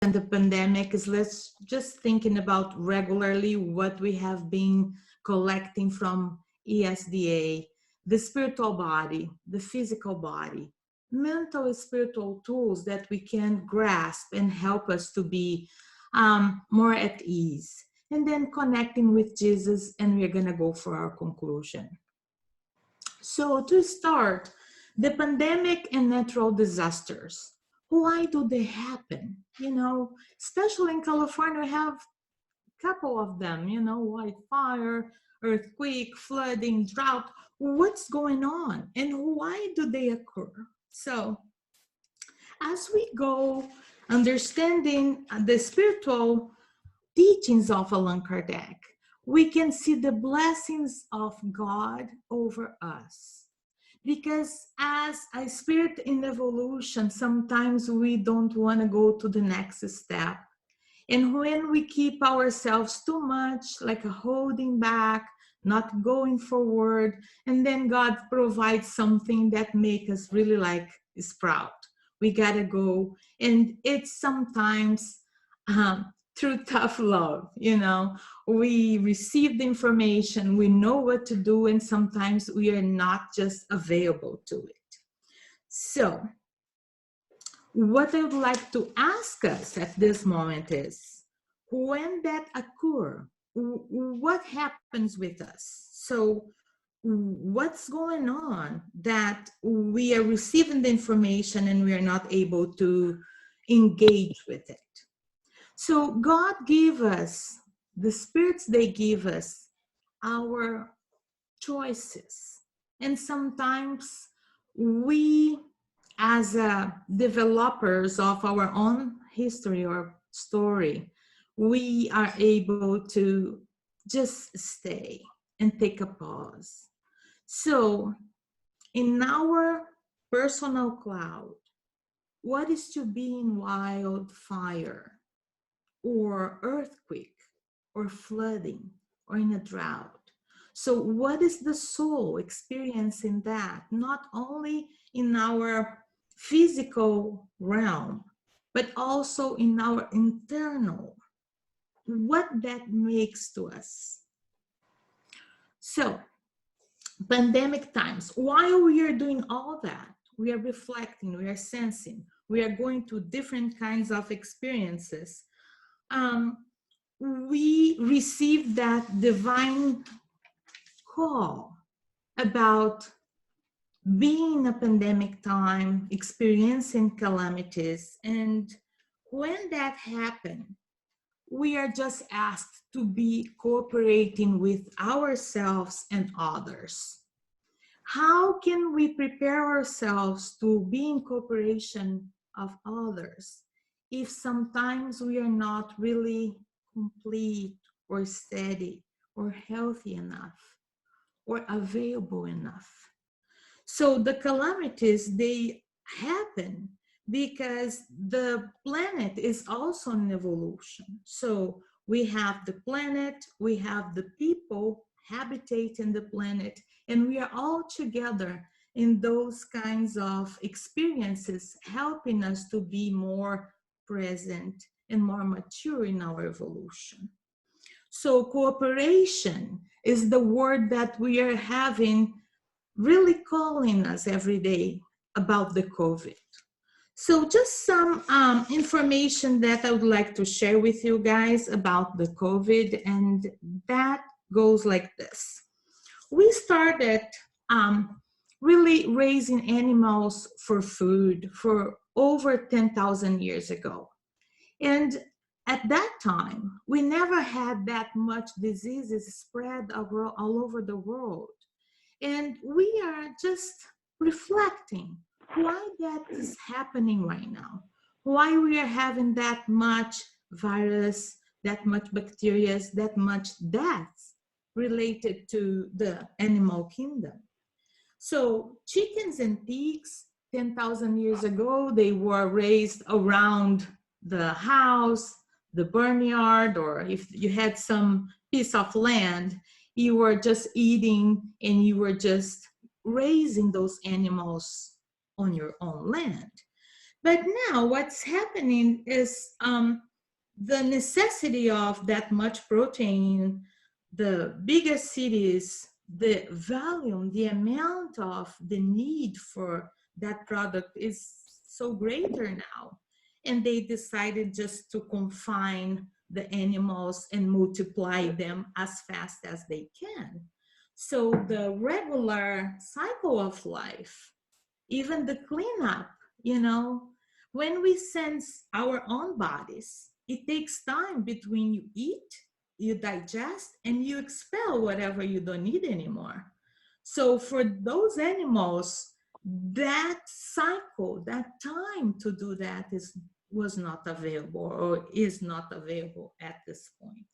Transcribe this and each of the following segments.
than the pandemic is let's just thinking about regularly what we have been collecting from ESDA, the spiritual body, the physical body, mental and spiritual tools that we can grasp and help us to be more at ease. And then connecting with Jesus, and we're going to go for our conclusion. So to start, the pandemic and natural disasters. Why do they happen? Especially in California, we have a couple of them, wildfire, earthquake, flooding, drought. What's going on and why do they occur? So as we go understanding the spiritual teachings of Allan Kardec, we can see the blessings of God over us. Because as a spirit in evolution, sometimes we don't want to go to the next step. And when we keep ourselves too much, like holding back, not going forward, and then God provides something that makes us really like sprout. We gotta go. And it's sometimes through tough love, we receive the information, we know what to do, and sometimes we are not just available to it. So what I would like to ask us at this moment is, when that occurs, what happens with us? So what's going on that we are receiving the information and we are not able to engage with it? So God gave us, the spirits, they give us our choices. And sometimes we, as developers of our own history or story, we are able to just stay and take a pause. So in our personal cloud, what is to be in wildfire or earthquake or flooding or in a drought? So what is the soul experiencing that? Not only in our physical realm, but also in our internal, what that makes to us. So pandemic times, while we are doing all that, we are reflecting, we are sensing, we are going through different kinds of experiences. We receive that divine call about being in a pandemic time, experiencing calamities. And when that happens, we are just asked to be cooperating with ourselves and others. How can we prepare ourselves to be in cooperation of others if sometimes we are not really complete or steady or healthy enough or available enough? So the calamities, they happen because the planet is also in evolution. So we have the planet, we have the people habitating the planet, and we are all together in those kinds of experiences, helping us to be more present and more mature in our evolution. So cooperation is the word that we are having, really calling us every day about the COVID. So just some information that I would like to share with you guys about the COVID, and that goes like this. We started really raising animals for food for over 10,000 years ago. And at that time, we never had that much diseases spread all over the world. And we are just reflecting why that is happening right now, why we are having that much virus, that much bacteria, that much deaths related to the animal kingdom. So chickens and pigs, 10,000 years ago, they were raised around the house, the barnyard, or if you had some piece of land, you were just eating and you were just raising those animals on your own land. But now what's happening is the necessity of that much protein, the bigger cities, the volume, the amount of the need for that product is so greater now. And they decided just to confine the animals and multiply them as fast as they can. So the regular cycle of life, even the cleanup, you know, when we sense our own bodies, it takes time between you eat, you digest, and you expel whatever you don't need anymore. So for those animals, that cycle, that time to do that was not available or is not available at this point.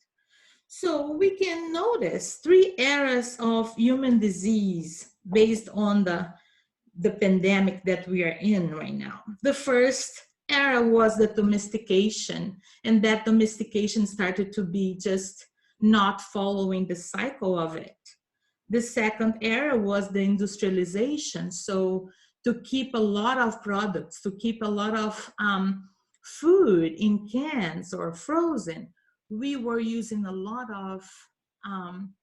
So we can notice three eras of human disease based on the pandemic that we are in right now. The first era was the domestication, and that domestication started to be just not following the cycle of it. The second era was the industrialization. So to keep a lot of products, to keep a lot of food in cans or frozen, we were using a lot of um,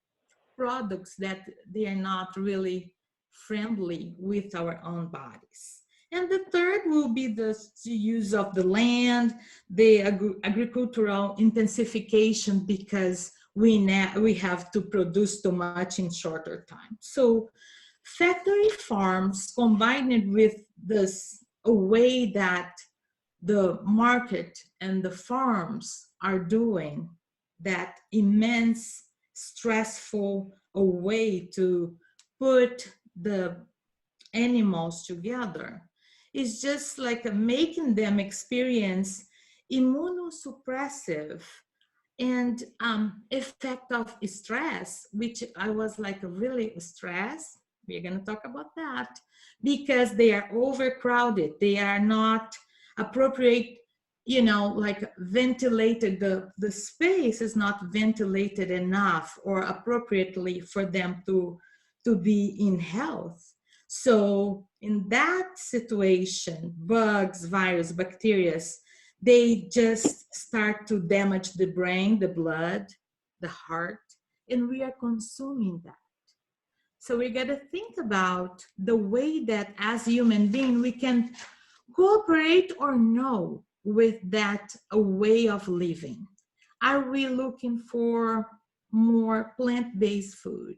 products that they are not really friendly with our own bodies. And the third will be the use of the land, the agricultural intensification, because we have to produce too much in shorter time. So factory farms combined with this a way that the market and the farms are doing, that immense stressful a way to put the animals together, is just like making them experience immunosuppressive and effect of stress, which I was like really stressed. We're going to talk about that, because they are overcrowded, they are not appropriate, you know, like ventilated, the space is not ventilated enough or appropriately for them to be in health. So in that situation, bugs, virus, bacteria, they just start to damage the brain, the blood, the heart, and we are consuming that. So we got to think about the way that as human being we can cooperate or no with that way of living. Are we looking for more plant-based food?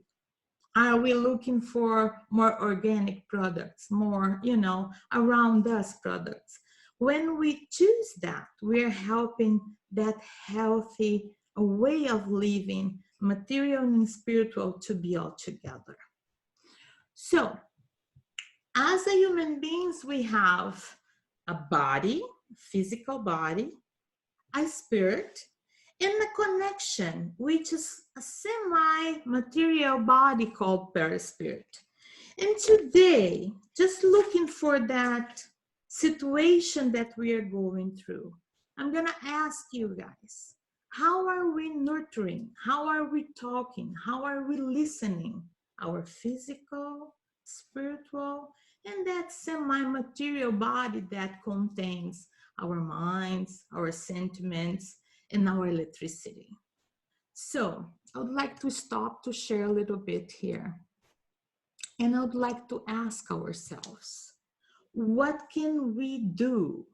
Are we looking for more organic products, more, you know, around us products? When we choose that, we're helping that healthy way of living, material and spiritual, to be all together. So as a human beings, we have a body, physical body, a spirit, and a connection, which is a semi-material body called perispirit. And today, just looking for that situation that we are going through, I'm going to ask you guys, how are we nurturing? How are we talking? How are we listening? Our physical, spiritual, and that semi-material body that contains our minds, our sentiments, and our electricity. So I would like to stop to share a little bit here. And I would like to ask ourselves, what can we do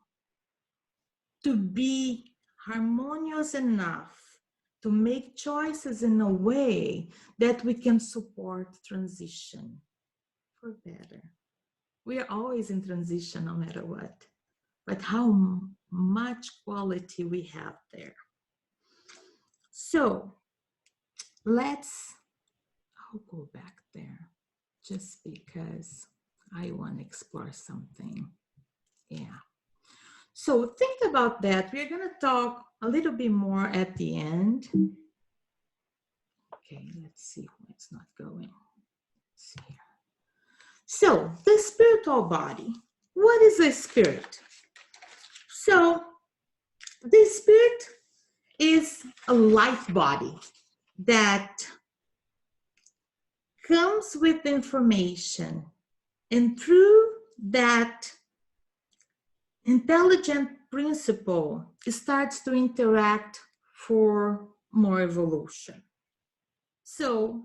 to be harmonious enough to make choices in a way that we can support transition for better? We are always in transition no matter what, but how much quality we have there. So I'll go back there just because I want to explore something. Yeah. So think about that. We're going to talk a little bit more at the end. Okay, let's see why it's not going. Let's see here. So the spiritual body. What is a spirit? So the spirit is a life body that comes with information, and through that intelligent principle starts to interact for more evolution. So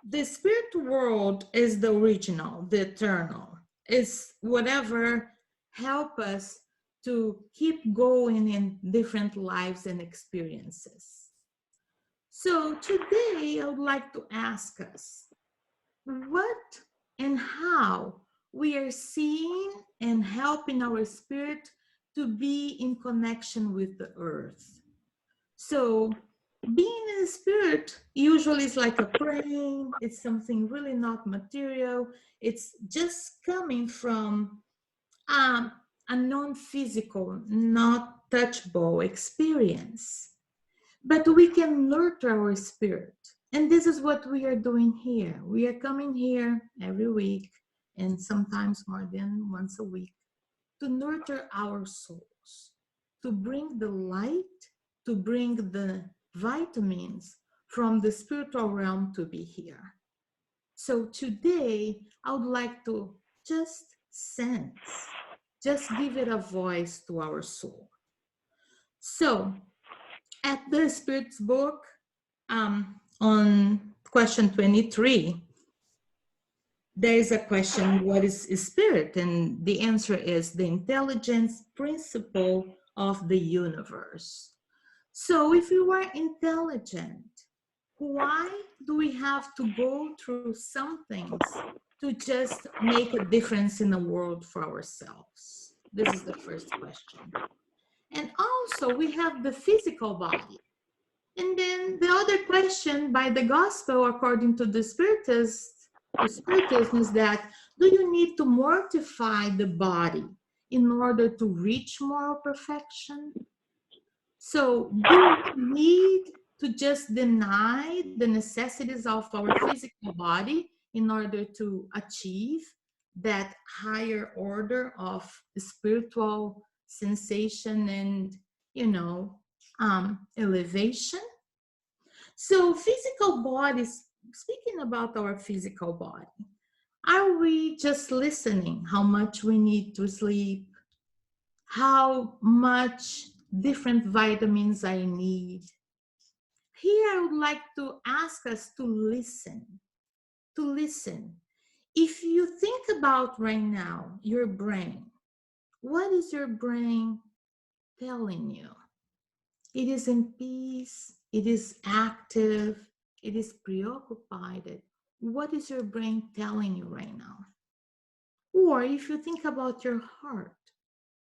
the spirit world is the original, the eternal, is whatever help us to keep going in different lives and experiences. So today I would like to ask us what and how we are seeing and helping our spirit to be in connection with the earth. So being in the spirit usually is like a praying, it's something really not material, it's just coming from um, a non-physical, not touchable experience. But we can nurture our spirit. And this is what we are doing here. We are coming here every week and sometimes more than once a week to nurture our souls, to bring the light, to bring the vitamins from the spiritual realm to be here. So today, I would like to just sense, just give it a voice to our soul. So at the Spirit's book, on question 23, there is a question, what is spirit? And the answer is the intelligence principle of the universe. So if you are intelligent, why do we have to go through some things to just make a difference in the world for ourselves? This is the first question. And also we have the physical body. And then the other question by the gospel, according to the Spiritism, is that do you need to mortify the body in order to reach moral perfection? So do we need to just deny the necessities of our physical body in order to achieve that higher order of spiritual sensation and, elevation? So physical bodies, speaking about our physical body, are we just listening how much we need to sleep, how much different vitamins I need? Here I would like to ask us to listen, to listen. If you think about right now, your brain, what is your brain telling you? It is in peace, it is active, it is preoccupied. What is your brain telling you right now? Or if you think about your heart,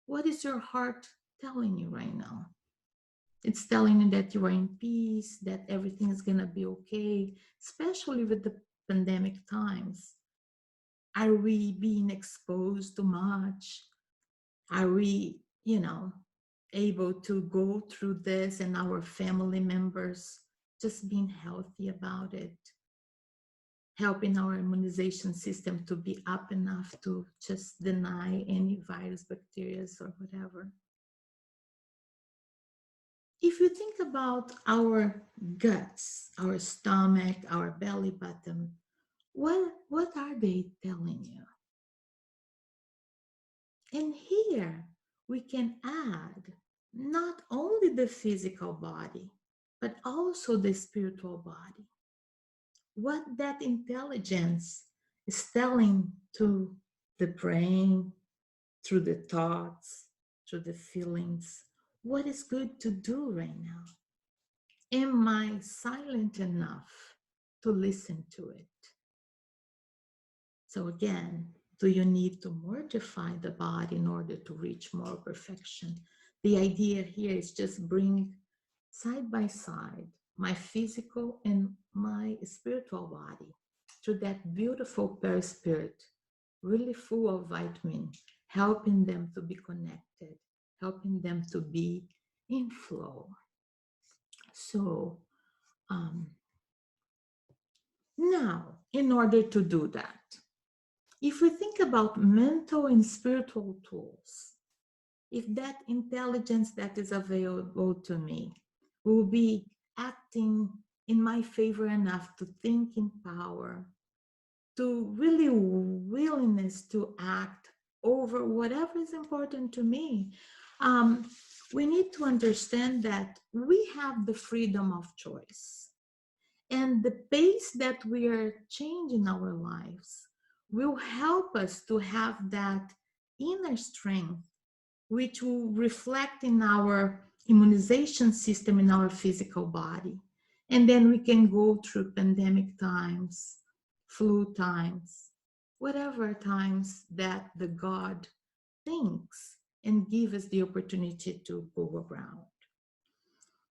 what is your heart telling you right now? It's telling you that you are in peace, that everything is going to be okay, especially with the pandemic times. Are we being exposed too much? Are we, able to go through this and our family members just being healthy about it? Helping our immunization system to be up enough to just deny any virus, bacteria, or whatever. If you think about our guts, our stomach, our belly button, what are they telling you? And here we can add not only the physical body, but also the spiritual body. What that intelligence is telling to the brain, through the thoughts, through the feelings, what is good to do right now? Am I silent enough to listen to it? So again, do you need to mortify the body in order to reach moral perfection? The idea here is just bring side by side my physical and my spiritual body to that beautiful perispirit, really full of vitamin, helping them to be connected, helping them to be in flow. So now, in order to do that, if we think about mental and spiritual tools, if that intelligence that is available to me will be acting in my favor enough to think in power, to really willingness to act over whatever is important to me. Um, we need to understand that we have the freedom of choice. And the pace that we are changing our lives will help us to have that inner strength, which will reflect in our immunization system in our physical body. And then we can go through pandemic times, flu times, whatever times that the God thinks and give us the opportunity to go around.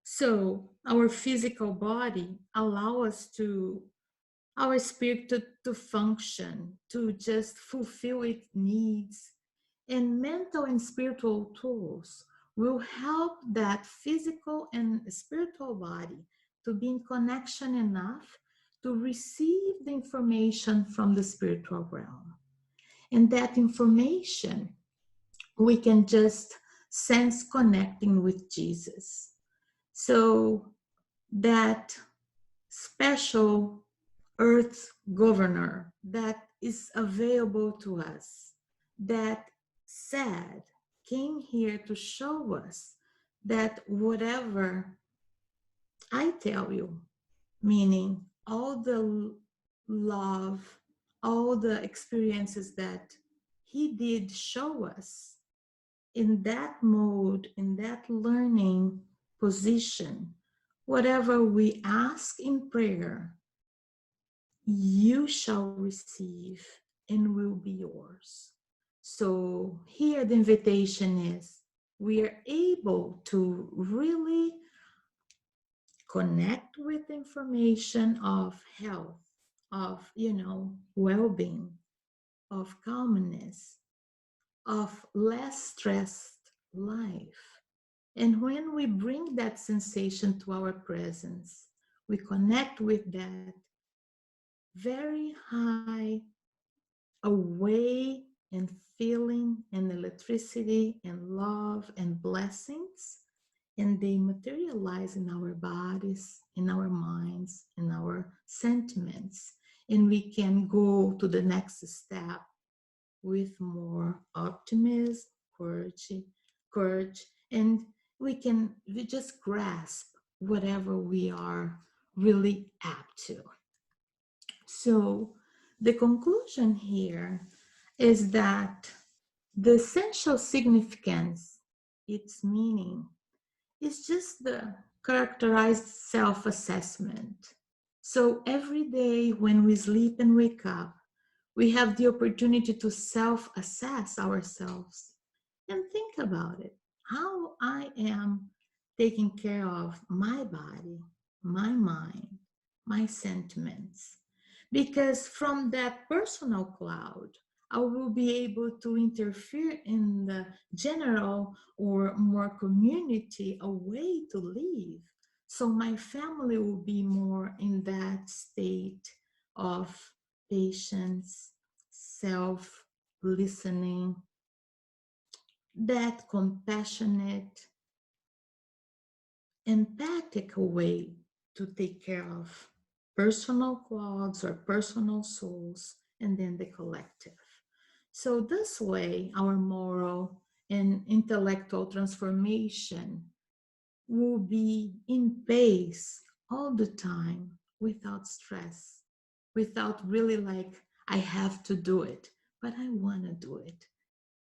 So our physical body allow us to our spirit to function, to just fulfill its needs. And mental and spiritual tools will help that physical and spiritual body to be in connection enough to receive the information from the spiritual realm. And that information we can just sense connecting with Jesus. So that special earth governor that is available to us, that said, came here to show us that whatever I tell you, meaning all the love, all the experiences that he did show us in that mode, in that learning position, whatever we ask in prayer, you shall receive and will be yours. So here the invitation is we are able to really connect with information of health, of, well-being, of calmness, of less stressed life. And when we bring that sensation to our presence, we connect with that very high away and feeling and electricity and love and blessings, and they materialize in our bodies, in our minds, in our sentiments, and we can go to the next step with more optimism, courage, and we just grasp whatever we are really apt to. So the conclusion here is that the essential significance, its meaning, is just the characterized self-assessment. So every day when we sleep and wake up, we have the opportunity to self-assess ourselves and think about it. How I am taking care of my body, my mind, my sentiments. Because from that personal cloud, I will be able to interfere in the general or more community a way to live. So my family will be more in that state of patience, self listening, that compassionate, empathic way to take care of personal clouds or personal souls, and then the collective. So this way, our moral and intellectual transformation will be in pace all the time without stress, without really like, I have to do it, but I want to do it.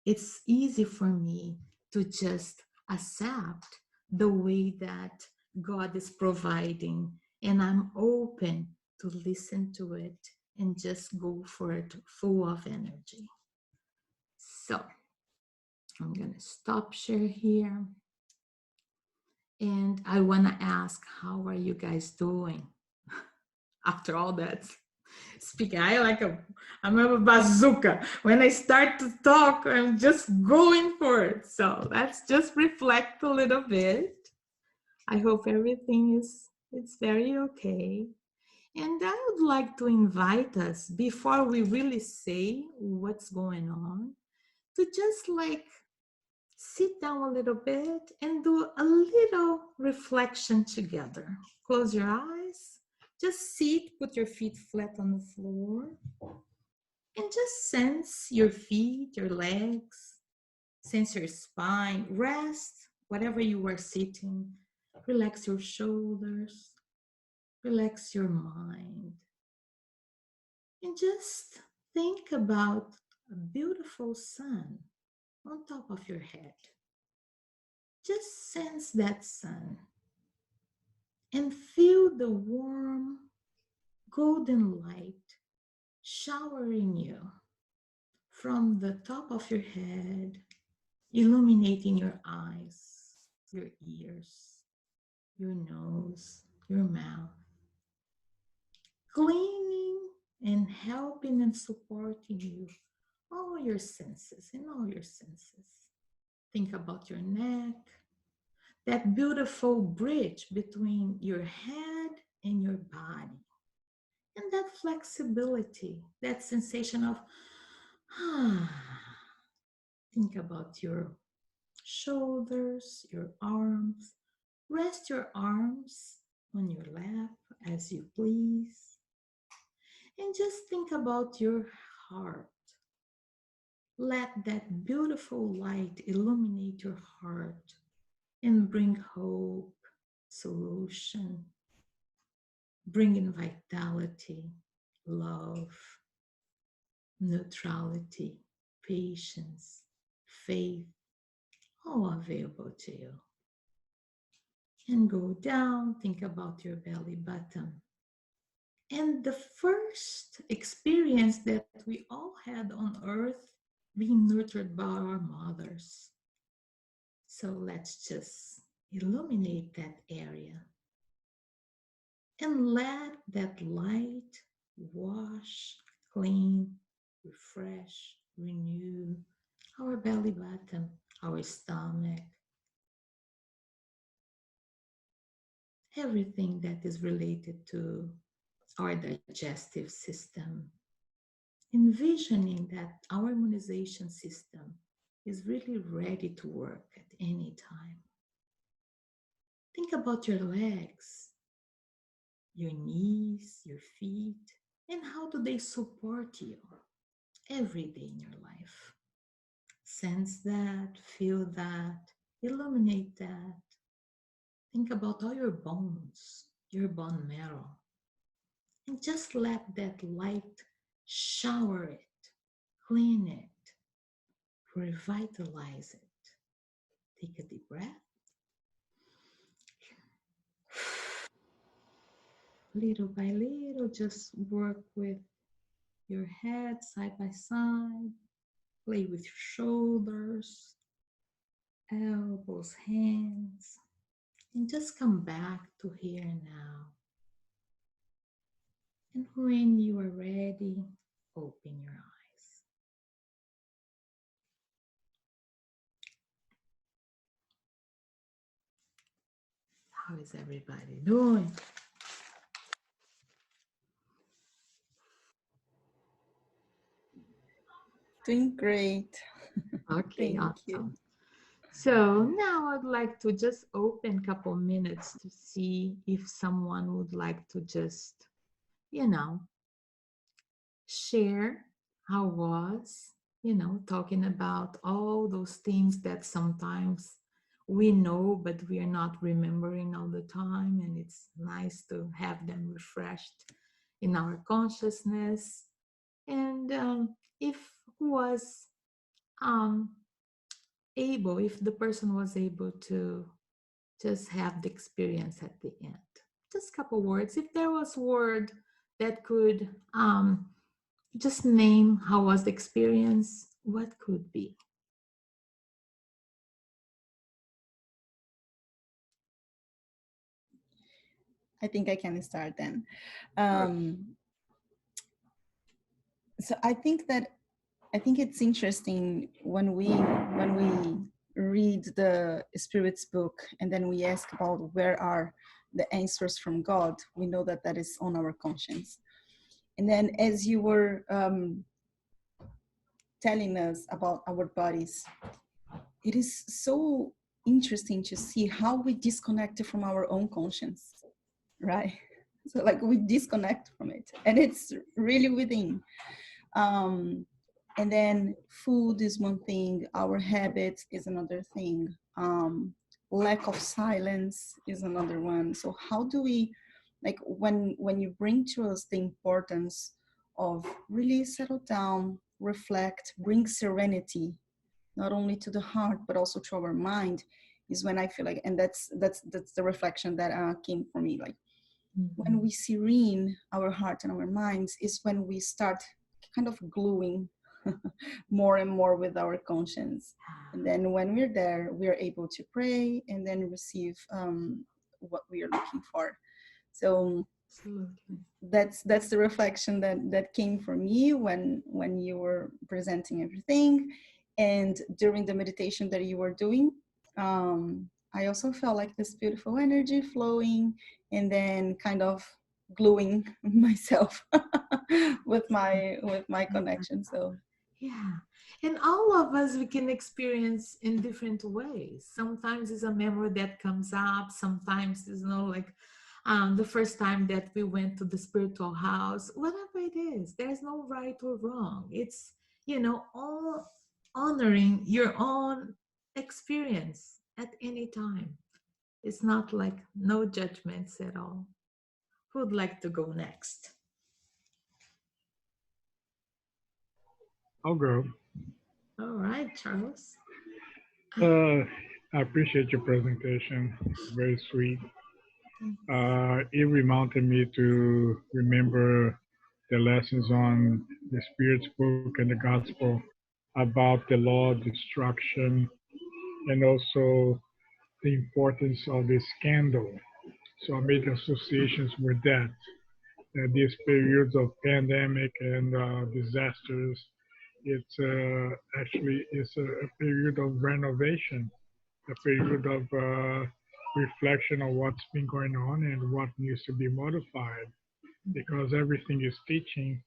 It's easy for me to just accept the way that God is providing, and I'm open to listen to it and just go for it full of energy. So I'm going to stop share here. And I want to ask, how are you guys doing after all that speaking? I'm a bazooka. When I start to talk, I'm just going for it. So let's just reflect a little bit. I hope everything is it's very okay. And I would like to invite us, before we really say what's going on, to just like sit down a little bit and do a little reflection together. Close your eyes. Just sit, put your feet flat on the floor. And just sense your feet, your legs, sense your spine, rest whatever you are sitting, relax your shoulders, relax your mind, and just think about a beautiful sun on top of your head. Just sense that sun and feel the warm golden light showering you from the top of your head, illuminating your eyes, your ears, your nose, your mouth, cleaning and helping and supporting you, all your senses, in all your senses. Think about your neck, that beautiful bridge between your head and your body, and that flexibility, that sensation of, think about your shoulders, your arms. Rest your arms on your lap as you please. And just think about your heart. Let that beautiful light illuminate your heart and bring hope, solution, bring in vitality, love, neutrality, patience, faith, all available to you. And go down, think about your belly button. And the first experience that we all had on earth being nurtured by our mothers. So let's just illuminate that area and let that light wash, clean, refresh, renew our belly button, our stomach, everything that is related to our digestive system, envisioning that our immunization system is really ready to work at any time. Think about your legs, your knees, your feet, and how do they support you every day in your life. Sense that, feel that, illuminate that. Think about all your bones, your bone marrow, and just let that light shower it, clean it, revitalize it. Take a deep breath. Little by little, just work with your head side by side. Play with your shoulders, elbows, hands, and just come back to here and now. And when you are ready, open your eyes. How is everybody doing? Doing great. Okay, Thank you. awesome. So now I'd like to just open a couple minutes to see if someone would like to just, you know, share how was, talking about all those things that sometimes we know, but we are not remembering all the time. And it's nice to have them refreshed in our consciousness. And if was um, able, if the person was able to just have the experience at the end. Just a couple words. If there was word that could just name how was the experience, what could be? I think I can start then. Sure. So I think it's interesting when we read the Spirit's book and then we ask about where are the answers from God. We know that that is on our conscience. And then as you were telling us about our bodies, it is so interesting to see how we disconnect from our own conscience, right? So like we disconnect from it, and it's really within. Um, and then food is one thing, our habits is another thing. Lack of silence is another one. So how do we, like, when you bring to us the importance of really settle down, reflect, bring serenity, not only to the heart but also to our mind, is when I feel like, and that's the reflection that came for me. Like when Mhm. we serene our heart and our minds is when we start kind of gluing more and more with our conscience. And then when we're there, we are able to pray and then receive what we are looking for. So Absolutely. that's the reflection that came for me when you were presenting everything, and during the meditation that you were doing. I also felt like this beautiful energy flowing, and then kind of gluing myself with my connection. So Yeah. And all of us, we can experience in different ways. Sometimes it's a memory that comes up. Sometimes it's, like the first time that we went to the spiritual house, whatever it is, there's no right or wrong. It's, all honoring your own experience at any time. It's not like no judgments at all. Who'd like to go next? I'll go. All right, Charles. Uh, I appreciate your presentation. Very sweet. It reminded me to remember the lessons on the Spirit's book and the Gospel about the law of destruction and also the importance of the scandal. So I made associations with that. These periods of pandemic and disasters, it's actually it's a period of renovation, a period of reflection on what's been going on and what needs to be modified, because everything is teaching.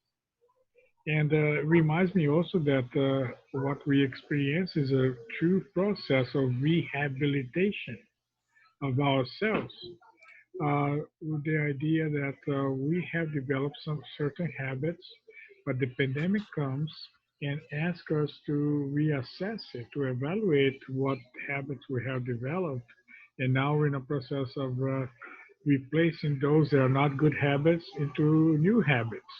And reminds me also that what we experience is a true process of rehabilitation of ourselves, with the idea that we have developed some certain habits, but the pandemic comes and asks us to reassess it, to evaluate what habits we have developed. And now we're in a process of replacing those that are not good habits into new habits.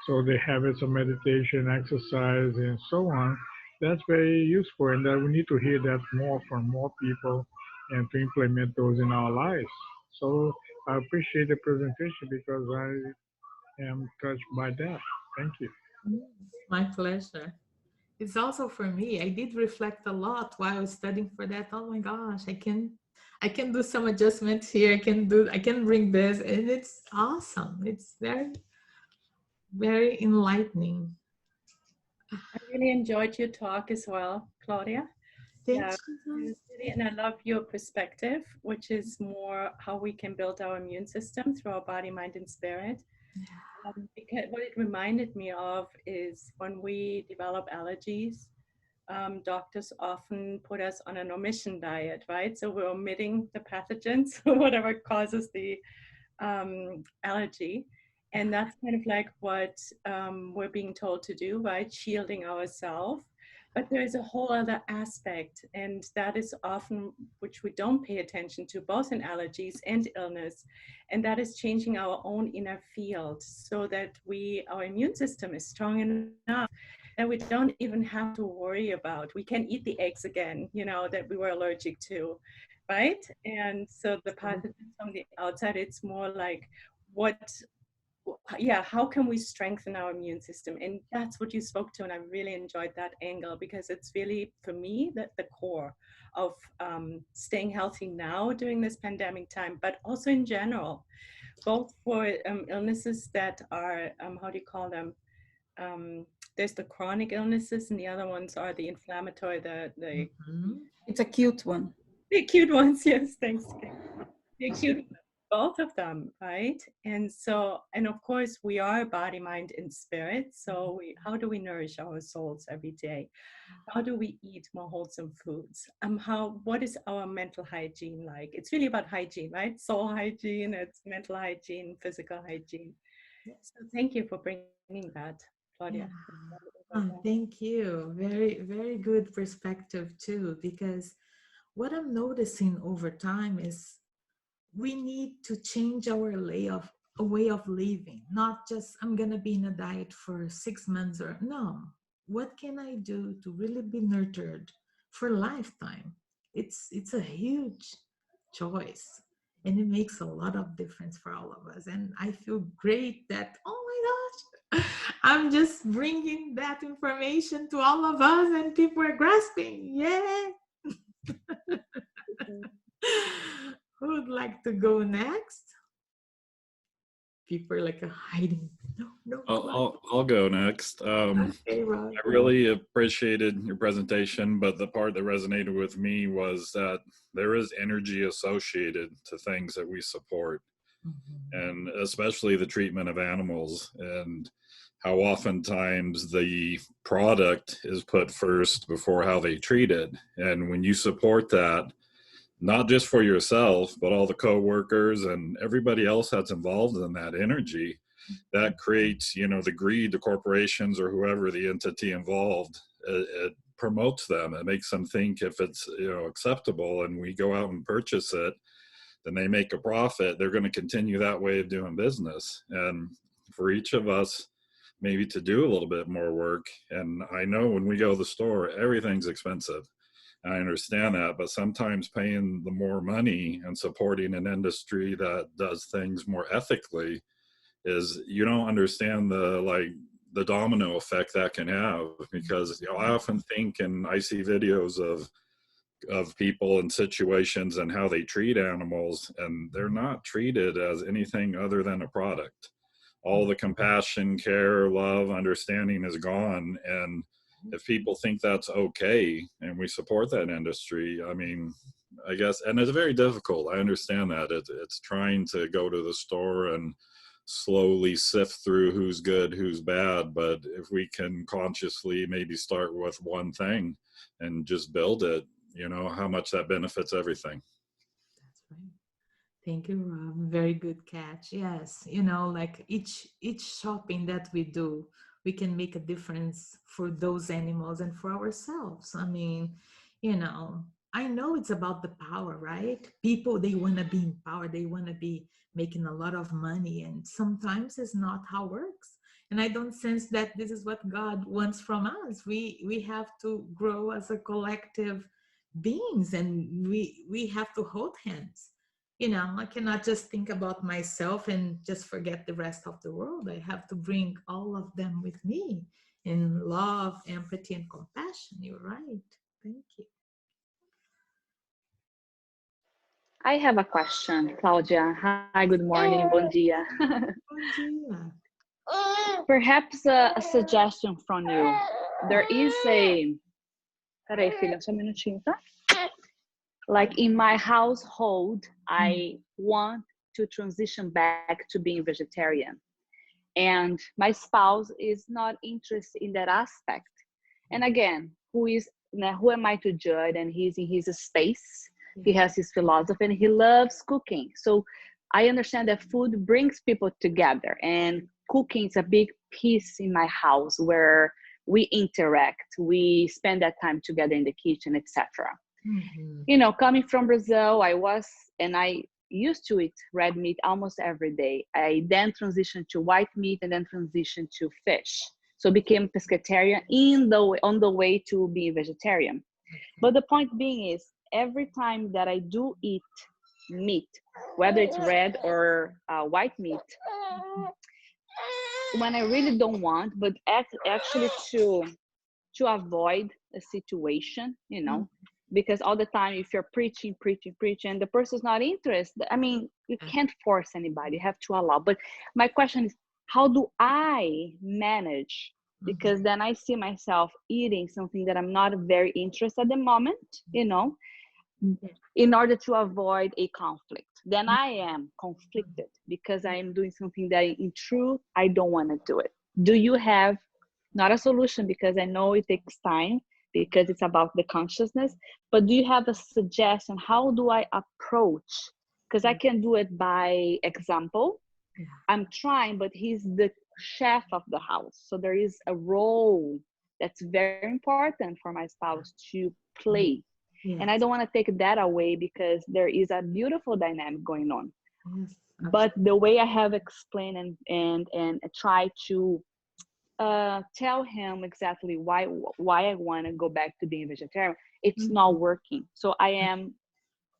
So the habits of meditation, exercise, and so on, that's very useful. And we need to hear that more from more people and to implement those in our lives. So I appreciate the presentation because I am touched by that. Thank you. My pleasure. It's also for me. I did reflect a lot while I was studying for that. Oh my gosh, I can do some adjustments here. I can bring this, and it's awesome. It's very, very enlightening. I really enjoyed your talk as well, Claudia. Yeah, Thanks. it was really, and I love your perspective, which is more how we can build our immune system through our body, mind, and spirit. Because what it reminded me of is when we develop allergies, doctors often put us on an omission diet, right? So we're omitting the pathogens, whatever causes the allergy. And that's kind of like what we're being told to do, right? Shielding ourselves. But there is a whole other aspect, and that is often which we don't pay attention to, both in allergies and illness, and that is changing our own inner field so that our immune system is strong enough that we don't even have to worry about. We can eat the eggs again, that we were allergic to, right? And so the pathogens from the outside, it's more like what yeah, how can we strengthen our immune system? And that's what you spoke to, and I really enjoyed that angle because it's really, for me, the core of staying healthy now during this pandemic time, but also in general, both for illnesses that are how do you call them, um, there's the chronic illnesses and the other ones are the inflammatory, Mhm. it's a cute one. the acute ones. Yes, thanks. The acute, both of them, right? And so, and of course, we are body, mind, and spirit. So, how do we nourish our souls every day? How do we eat more wholesome foods? What is our mental hygiene like? It's really about hygiene, right? Soul hygiene, it's mental hygiene, physical hygiene. Yes. So, thank you for bringing that. Claudia. Yeah. Thank you. Very, very good perspective too, because what I'm noticing over time is we need to change our way of living, not just I'm gonna be in a diet for 6 months or no. What can I do to really be nurtured for a lifetime? It's a huge choice, and it makes a lot of difference for all of us. And I feel great that, oh my gosh, I'm just bringing that information to all of us, and people are grasping. Yeah. Who would like to go next? People are like hiding. No, no. I'll go next. Okay, Rob. I really appreciated your presentation, but the part that resonated with me was that there is energy associated to things that we support, and especially the treatment of animals, and how oftentimes the product is put first before how they treat it. And when you support that, not just for yourself, but all the coworkers and everybody else that's involved in that energy, that creates, the greed, the corporations or whoever the entity involved, it promotes them. It makes them think if it's, acceptable and we go out and purchase it, then they make a profit. They're going to continue that way of doing business. And for each of us, maybe to do a little bit more work. And I know when we go to the store, everything's expensive. I understand that, but sometimes paying the more money and supporting an industry that does things more ethically is, you don't understand the domino effect that can have. Because I often think, and I see videos of people in situations and how they treat animals, and they're not treated as anything other than a product. All the compassion, care, love, understanding is gone. And if people think that's okay and we support that industry, I mean, I guess, and it's very difficult. I understand that. It's trying to go to the store and slowly sift through who's good, who's bad. But if we can consciously maybe start with one thing and just build it, how much that benefits everything. That's right. Thank you, Rob. Very good catch. Yes, like each shopping that we do, we can make a difference for those animals and for ourselves. I mean, I know it's about the power, right? People, they want to be in power. They want to be making a lot of money, and sometimes it's not how it works. And I don't sense that this is what God wants from us. We have to grow as a collective beings, and we have to hold hands. I cannot just think about myself and just forget the rest of the world. I have to bring all of them with me in love, empathy, and compassion. You're right. Thank you. I have a question, Claudia. Hi, good morning, bom dia. Bom dia. Perhaps a suggestion from you. There is a... Peraí, filha, só um minutinho, tá? Like in my household, I want to transition back to being vegetarian. And my spouse is not interested in that aspect. And again, who am I to judge? And he's in his space. He has his philosophy and he loves cooking. So I understand that food brings people together, and cooking is a big piece in my house where we interact, we spend that time together in the kitchen, etc. Coming from Brazil, I used to eat red meat almost every day. I then transitioned to white meat and then transitioned to fish. So became pescatarian on the way to being vegetarian. But the point being is, every time that I do eat meat, whether it's red or white meat, when I really don't want, but actually to avoid a situation, because all the time, if you're preaching, and the person's not interested, I mean, you can't force anybody, you have to allow. But my question is, how do I manage? Because then I see myself eating something that I'm not very interested at the moment, in order to avoid a conflict. Then I am conflicted because I am doing something that in truth, I don't want to do it. Do you have, not a solution, because I know it takes time, because it's about the consciousness, but do you have a suggestion? How do I approach? Because I can do it by example. I'm trying, but he's the chef of the house. So there is a role that's very important for my spouse to play. And I Yes. don't want to take that away because there is a beautiful dynamic going on. Yes. But the way I have explained and try to tell him exactly why I want to go back to being vegetarian, it's not working. So I am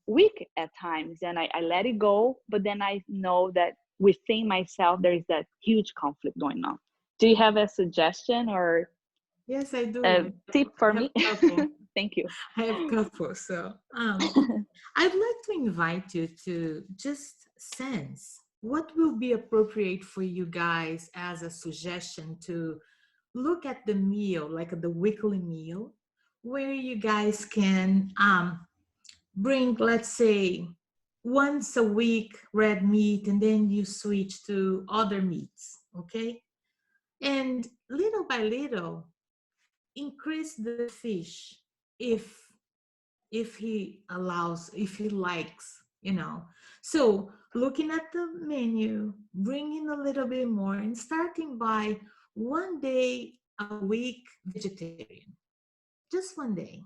weak at times and I let it go, but then I know that within myself there is that huge conflict going on. Do you have a suggestion or Yes, I do. a tip for I have me? a couple. Thank you. I have a couple. So I'd like to invite you to just sense what will be appropriate for you guys as a suggestion to look at the meal, like the weekly meal, where you guys can bring, let's say, once a week red meat and then you switch to other meats, okay? And little by little, increase the fish if he allows, if he likes, so looking at the menu, bringing a little bit more and starting by one day a week vegetarian, just one day.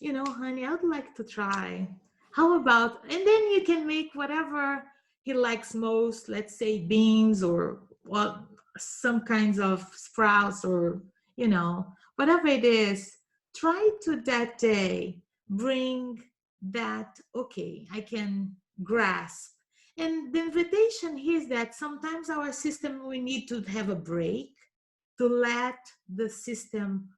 Honey, I would like to try. How about, and then you can make whatever he likes most, let's say beans or well, some kinds of sprouts or, whatever it is. Try to that day bring that, okay, I can grasp. And the invitation here is that sometimes our system, we need to have a break to let the system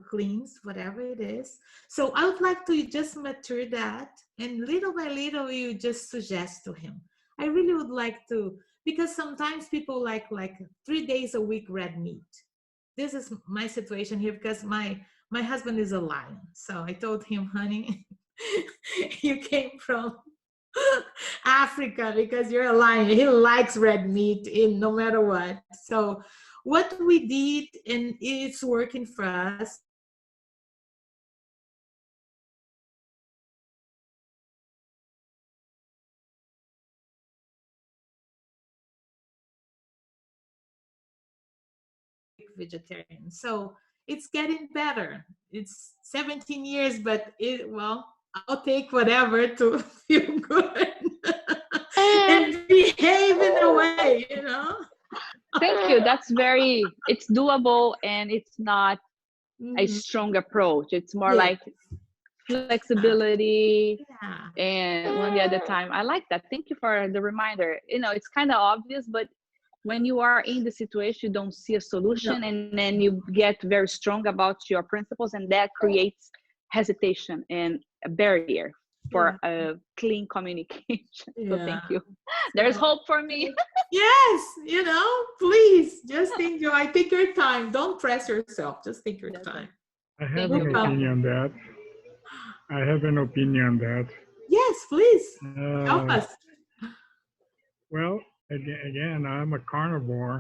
cleans whatever it is. So I would like to just mature that, and little by little you just suggest to him. I really would like to, because sometimes people like 3 days a week red meat. This is my situation here because my husband is a lion. So I told him, honey, you came from Africa because you're a lion. He likes red meat in no matter what. So what we did, and it's working for us, vegetarian. So it's getting better. It's 17 years, but I'll take whatever to feel good and behave in a way. Thank you. That's it's doable and it's not a Mhm. strong approach. It's more Yes. like flexibility Yeah. and one day at a time. I like that. Thank you for the reminder. It's kind of obvious, but when you are in the situation, you don't see a No. solution and then you get very strong about your principles and that creates hesitation and a barrier for Yeah. a clean communication. So Yeah. thank you. There's So, hope for me. yes, please just enjoy. Take your time. Don't press yourself. Just take your That's time. it. I have Thank you, an Claudia. opinion on that. I have an opinion on that. Yes, please help Uh, us. well, again, I'm a carnivore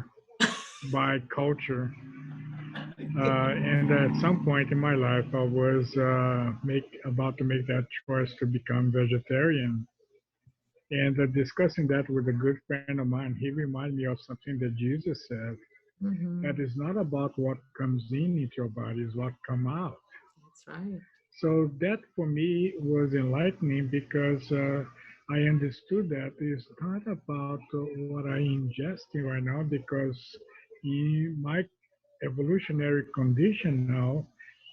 by culture. And at some point in my life, I was about to make that choice to become vegetarian. And discussing that with a good friend of mine, he reminded me of something that Jesus said. Mhm. That is not about what comes in into your body, is what come out. That's right. So that for me was enlightening because I understood that it's not about what I ingesting right now because in my evolutionary condition now,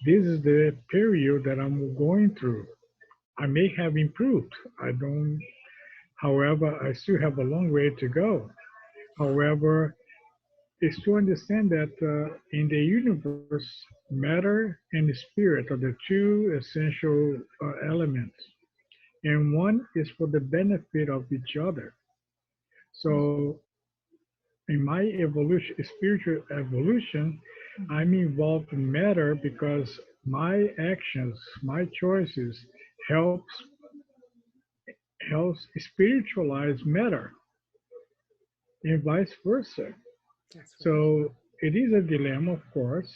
this is the period that I'm going through. I may have improved. I don't, however, I still have a long way to go. However, is to understand that in the universe, matter and spirit are the two essential elements, and one is for the benefit of each other. So, in my evolution, spiritual evolution, I'm involved in matter because my actions, my choices, helps spiritualize matter, and vice versa. That's right. So it is a dilemma, of course,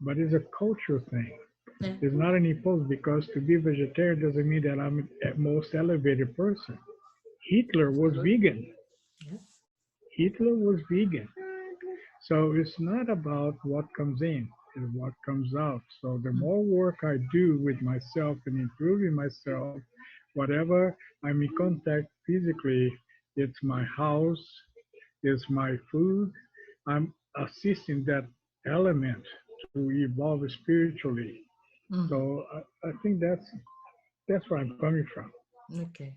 but it's a cultural thing. Yeah. It's not an impulse because to be vegetarian doesn't mean that I'm a most elevated person. Hitler was Absolutely. vegan. Yes. Hitler was vegan. So it's not about what comes in, it's what comes out. So the more work I do with myself and improving myself, whatever I'm in contact physically, it's my house, it's my food. I'm assisting that element to evolve spiritually. Mhm. So I think that's where I'm coming from. Okay.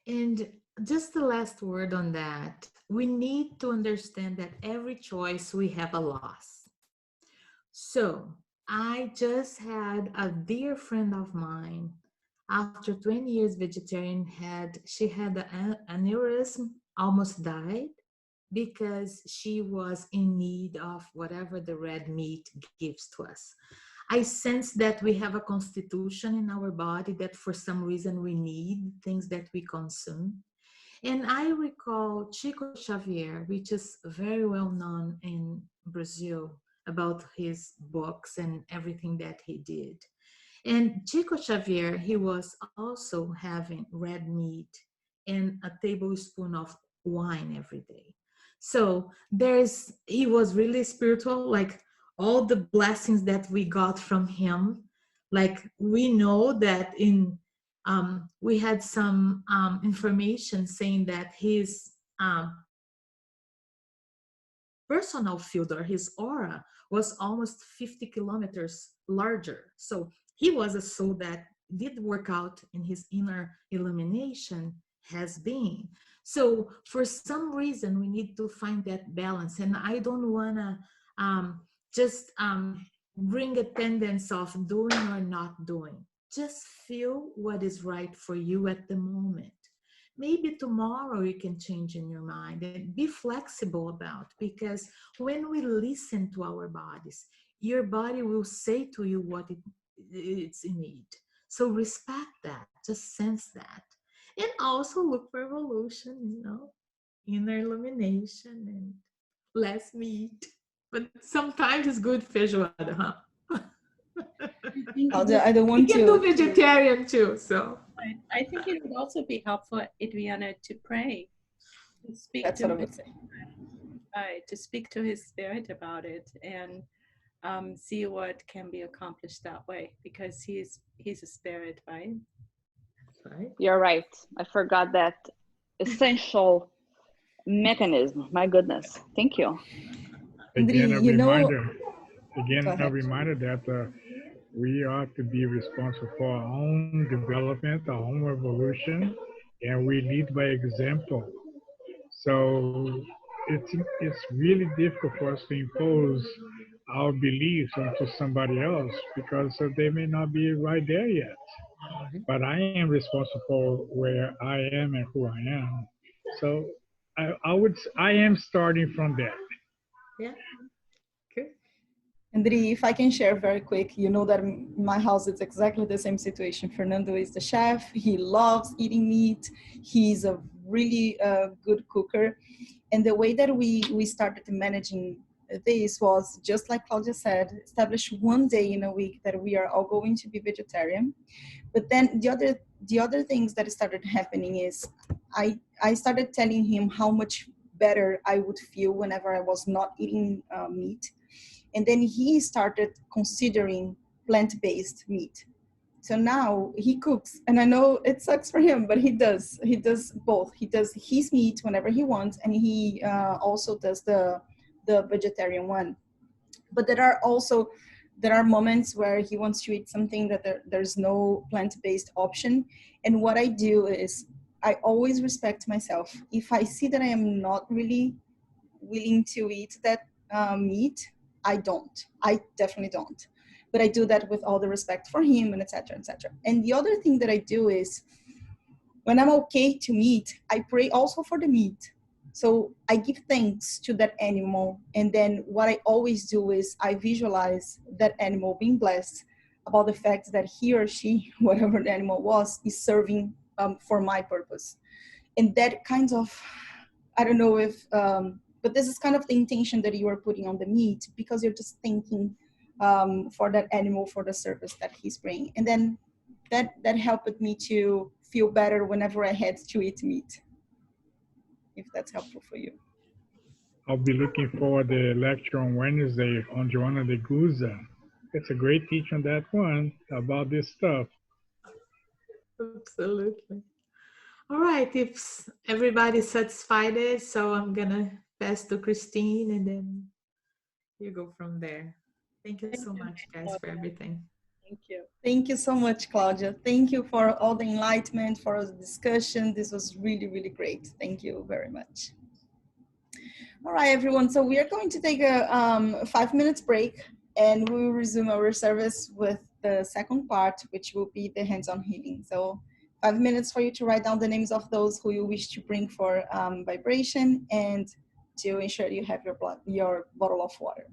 And just the last word on that, we need to understand that every choice we have a loss. So I just had a dear friend of mine, after 20 years vegetarian, she had an aneurysm, almost died because she was in need of whatever the red meat gives to us. I sense that we have a constitution in our body that for some reason we need things that we consume. And I recall Chico Xavier, which is very well known in Brazil about his books and everything that he did. And Chico Xavier, he was also having red meat and a tablespoon of wine every day. So he was really spiritual, like all the blessings that we got from him. Like we know that we had some information saying that his personal field or his aura was almost 50 kilometers larger. So he was a soul that did work out in his inner illumination has been. So for some reason, we need to find that balance. And I don't want to just bring a tendency of doing or not doing. Just feel what is right for you at the moment. Maybe tomorrow you can change in your mind, and be flexible about, because when we listen to our bodies, your body will say to you what it's in need. So respect that, just sense that, and also look for evolution, inner illumination and less meat. But sometimes it's good feijoada, huh? I think it Claudia, would, I don't We want can do to. vegetarian too, so. I think it would also be helpful, Adriana, to pray, to speak That's to what I his, would say. to speak to his spirit about it, and see what can be accomplished that way, because he's a spirit, right? Right. You're right. I forgot that essential mechanism. My goodness. Thank you. Andri, Again, a you know, reminder. Again, go a ahead. reminder that we are to be responsible for our own development, our own evolution, and we lead by example. So it's really difficult for us to impose our beliefs onto somebody else because they may not be right there yet. Right. But I am responsible for where I am and who I am. So I am starting from that. Yeah. Good. Andri, if I can share very quick, you know that in my house it's exactly the same situation. Fernando is the chef. He loves eating meat. He's a really good cooker. And the way that we started managing this was just like Claudia said, establish one day in a week that we are all going to be vegetarian. But then the other things that started happening is I started telling him how much better I would feel whenever I was not eating meat, and then he started considering plant-based meat. So now he cooks, and I know it sucks for him, but he does both. He does his meat whenever he wants, and he also does the vegetarian one. But there are moments where he wants to eat something that there's no plant-based option. And what I do is I always respect myself. If I see that I am not really willing to eat that meat, I definitely don't. But I do that with all the respect for him, and etc., etc. And the other thing that I do is when I'm okay to meat, I pray also for the meat. So I give thanks to that animal. And then what I always do is I visualize that animal being blessed about the fact that he or she, whatever the animal was, is serving for my purpose. And that kind of, I don't know if, but this is kind of the intention that you are putting on the meat, because you're just thinking for that animal, for the service that he's bringing. And then that helped me to feel better whenever I had to eat meat, if that's helpful for you. I'll be looking forward to the lecture on Wednesday on Joanna de Gouza. It's a great teach on that one about this stuff. Absolutely. All right, if everybody's satisfied, so I'm gonna pass to Christine and then you go from there. Thank you Thank so you, much, guys, for Claudia. everything. Thank you. Thank you so much, Claudia. Thank you for all the enlightenment, for the discussion. This was really, really great. Thank you very much. All right, everyone. So we are going to take a 5 minutes break and we will resume our service with the second part, which will be the hands-on healing. So 5 minutes for you to write down the names of those who you wish to bring for vibration and to ensure you have your bottle of water.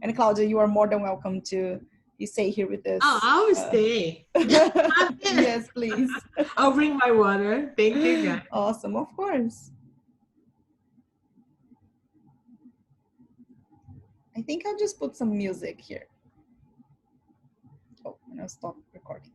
And Claudia, you are more than welcome to stay here with us. Oh, I'll stay. Yes, please. I'll bring my water. Thank you, guys. Awesome, of course. I think I'll just put some music here. Oh, and I'll stop recording.